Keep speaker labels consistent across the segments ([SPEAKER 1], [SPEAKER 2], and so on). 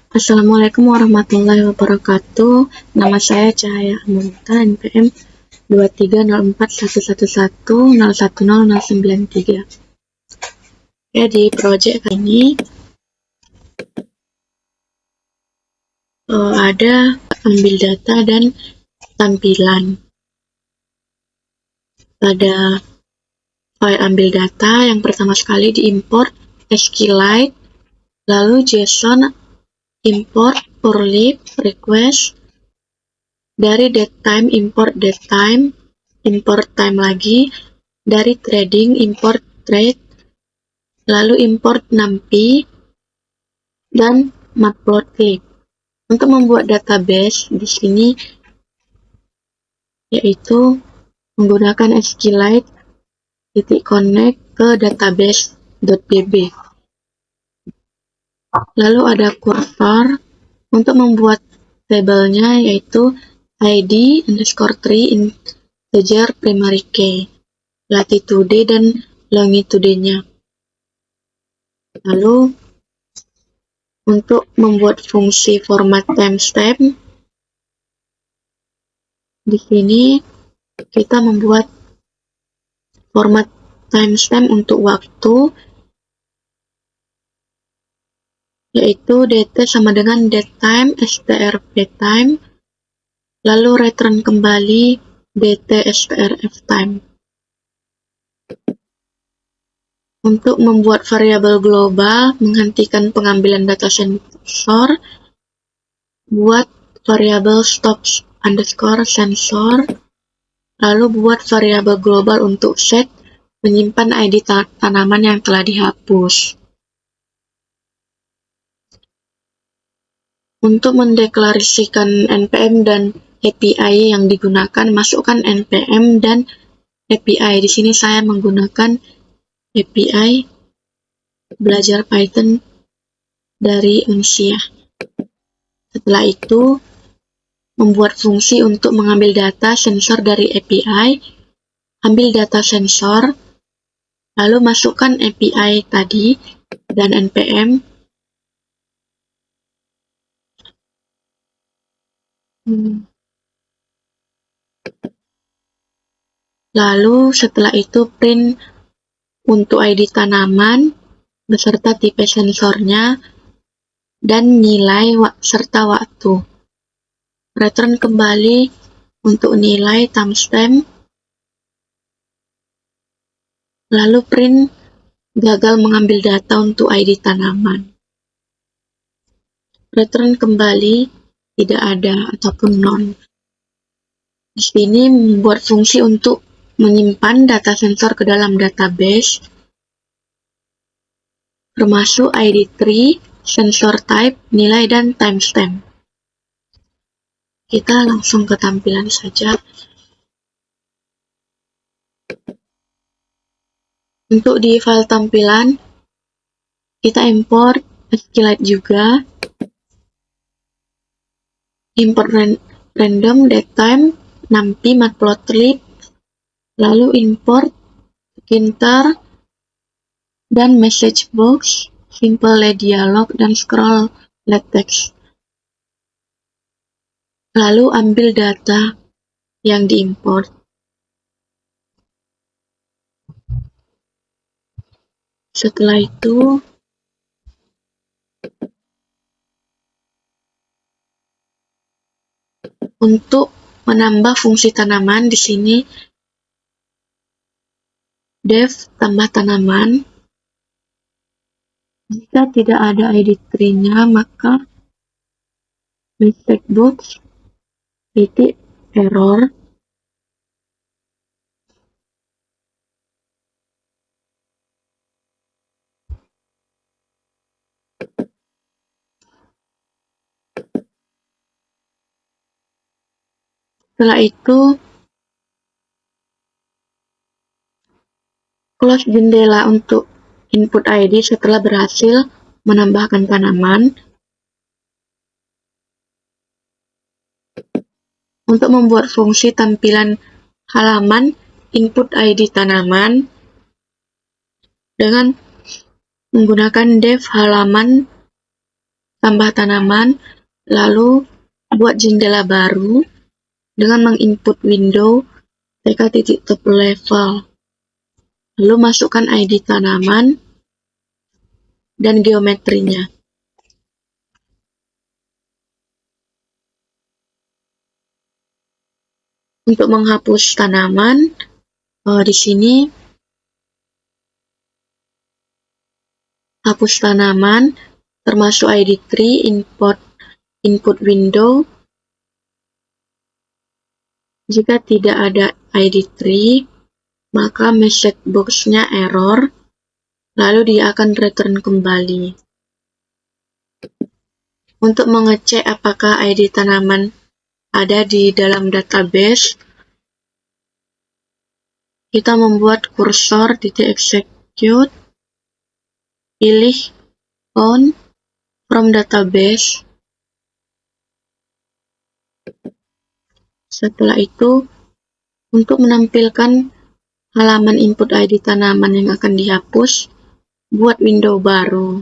[SPEAKER 1] Assalamualaikum warahmatullahi wabarakatuh. Nama saya Cahaya Amrita, NPM 2304111011093. Ya, di proyek kali ini ada ambil data dan tampilan. Pada file ambil data, yang pertama sekali diimport SQLite, lalu JSON import purlib request, dari datetime import datetime, import time lagi, dari trading import trade, lalu import numpy dan matplotlib. Untuk membuat database di sini yaitu menggunakan SQLite connect ke database.db. Lalu ada kursor untuk membuat tabelnya, yaitu ID_3 integer primary key, latitude dan longitude-nya. Lalu untuk membuat fungsi format timestamp, di sini kita membuat format timestamp untuk waktu, yaitu dt sama dengan datetime strptime, lalu return kembali dt strftime. Untuk membuat variabel global menghentikan pengambilan data sensor, buat variabel stop_sensor, lalu buat variabel global untuk set menyimpan ID tanaman yang telah dihapus. Untuk mendeklarasikan NPM dan API yang digunakan, masukkan NPM dan API. Di sini saya menggunakan API belajar Python dari Unsia. Setelah itu, membuat fungsi untuk mengambil data sensor dari API, ambil data sensor, lalu masukkan API tadi dan NPM. Lalu setelah itu print untuk ID tanaman beserta tipe sensornya dan nilai serta waktu. Return kembali untuk nilai timestamp, lalu print gagal mengambil data untuk ID tanaman. Return kembali tidak ada ataupun none. Di sini membuat fungsi untuk menyimpan data sensor ke dalam database, termasuk ID tree, sensor type, nilai, dan timestamp. Kita langsung ke tampilan saja. Untuk di file tampilan, kita import SQLite juga, import random, datetime, numpy, matplotlib, lalu import skinter dan message box, simple let dialog, dan scroll let text. Lalu ambil data yang diimport. Setelah itu, untuk menambah fungsi tanaman, di sini def tambah tanaman. Jika tidak ada ID tree-nya, maka message box titik error. Setelah itu, close jendela untuk input ID setelah berhasil menambahkan tanaman. Untuk membuat fungsi tampilan halaman input ID tanaman dengan menggunakan def halaman tambah tanaman, lalu buat jendela baru dengan menginput window tk.top level. Lalu masukkan ID tanaman dan geometrinya. Untuk menghapus tanaman, di sini hapus tanaman termasuk ID tree, input window. Jika tidak ada ID tree, maka message box-nya error, lalu dia akan return kembali. Untuk mengecek apakah ID tanaman ada di dalam database, kita membuat kursor .execute, pilih on from database. Setelah itu, untuk menampilkan halaman input ID tanaman yang akan dihapus, buat window baru.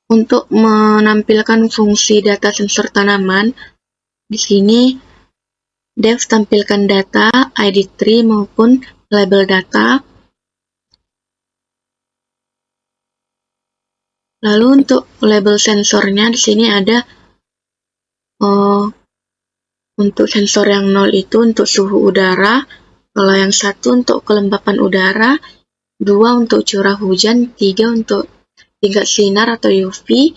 [SPEAKER 1] Untuk menampilkan fungsi data sensor tanaman, di sini dev tampilkan data, ID tree maupun label data. Lalu untuk label sensornya di sini ada untuk sensor yang 0 itu untuk suhu udara, kalau yang 1 untuk kelembapan udara, 2 untuk curah hujan, 3 untuk tingkat sinar atau UV,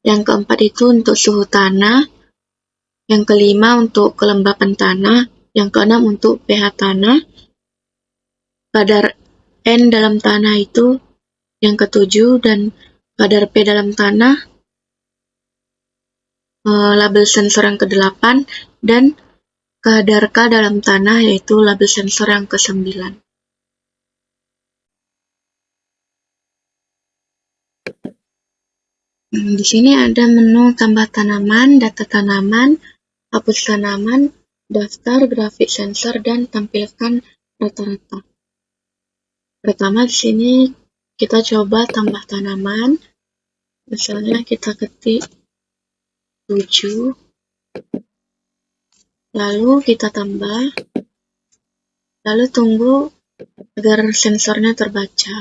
[SPEAKER 1] yang keempat itu untuk suhu tanah, yang kelima untuk kelembapan tanah, yang keenam untuk pH tanah, kadar N dalam tanah itu yang ketujuh, dan kadar P dalam tanah, label sensor yang ke-8, dan kadar K dalam tanah yaitu label sensor yang ke-9. Di sini ada menu tambah tanaman, data tanaman, hapus tanaman, daftar, grafik sensor, dan tampilkan rata-rata. Pertama di sini kita coba tambah tanaman. Misalnya kita ketik 7, lalu kita tambah, lalu tunggu agar sensornya terbaca.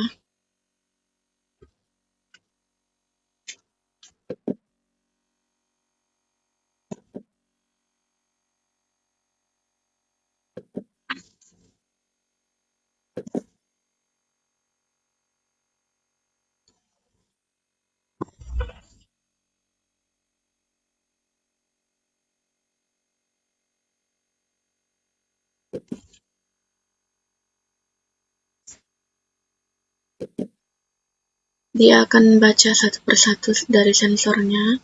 [SPEAKER 1] Dia akan baca satu persatu dari sensornya.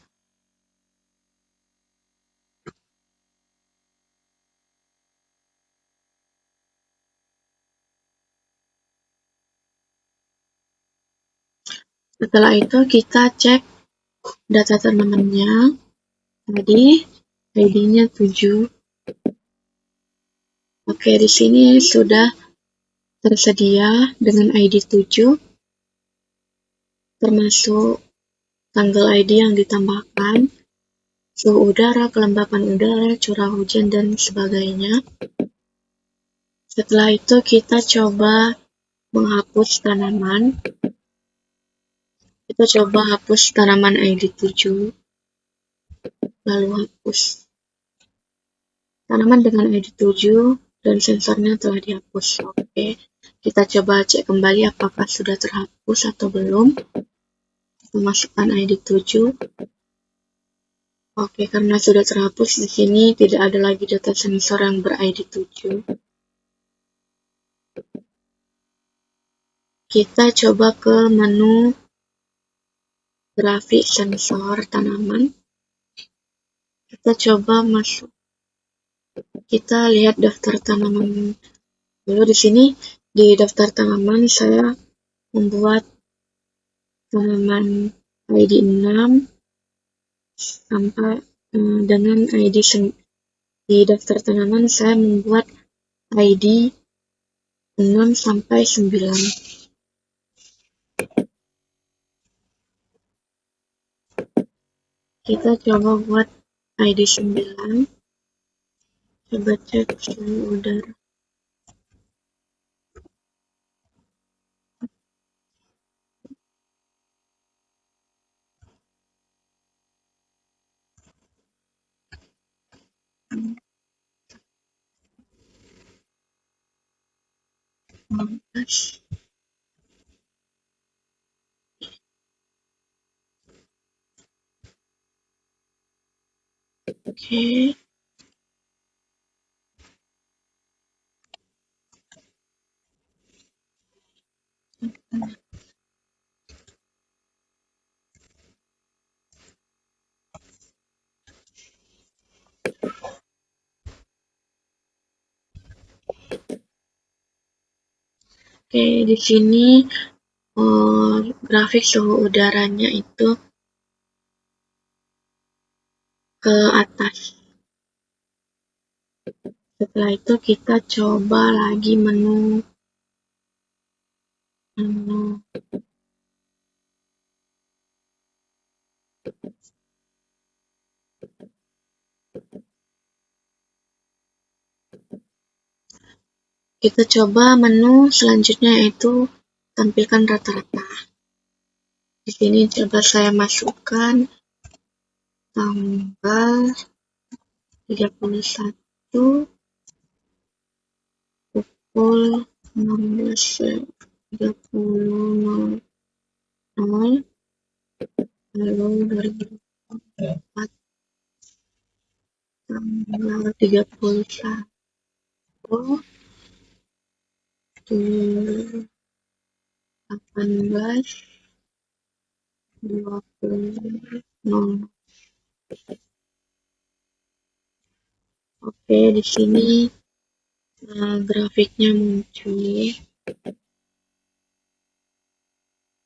[SPEAKER 1] Setelah itu kita cek data tanamannya. Tadi ID-nya 7. Oke, di sini sudah tersedia dengan ID 7, termasuk tanggal ID yang ditambahkan, suhu udara, kelembapan udara, curah hujan, dan sebagainya. Setelah itu kita coba menghapus tanaman. Kita coba hapus tanaman ID 7, lalu hapus tanaman dengan ID 7 dan sensornya telah dihapus. Oke, kita coba cek kembali apakah sudah terhapus atau belum. Kita masukkan ID 7. Oke, karena sudah terhapus, di sini tidak ada lagi data sensor yang ber-ID 7. Kita coba ke menu grafik sensor tanaman. Kita coba masuk. Kita lihat daftar tanaman. Lalu di sini di daftar tanaman saya membuat tanaman ID 6 sampai dengan ID di daftar tanaman saya membuat ID 6 sampai 9. Kita coba buat ID 9. Coba cek suhu udara. Oke. Oke, di sini grafik suhu udaranya itu ke atas. Setelah itu kita coba lagi menu. Kita coba menu selanjutnya, yaitu tampilkan rata-rata. Di sini coba saya masukkan tanggal 31 pukul 16.30 lalu 2024 tanggal 31 18.20. Oke, di sini grafiknya muncul.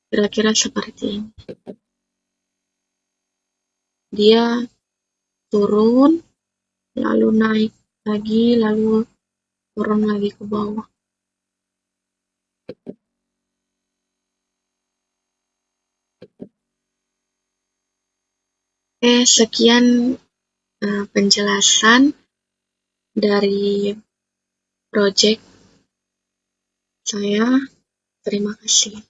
[SPEAKER 1] Kira-kira seperti ini. Dia turun, lalu naik lagi, lalu turun lagi ke bawah. Sekian penjelasan dari project saya. Terima kasih.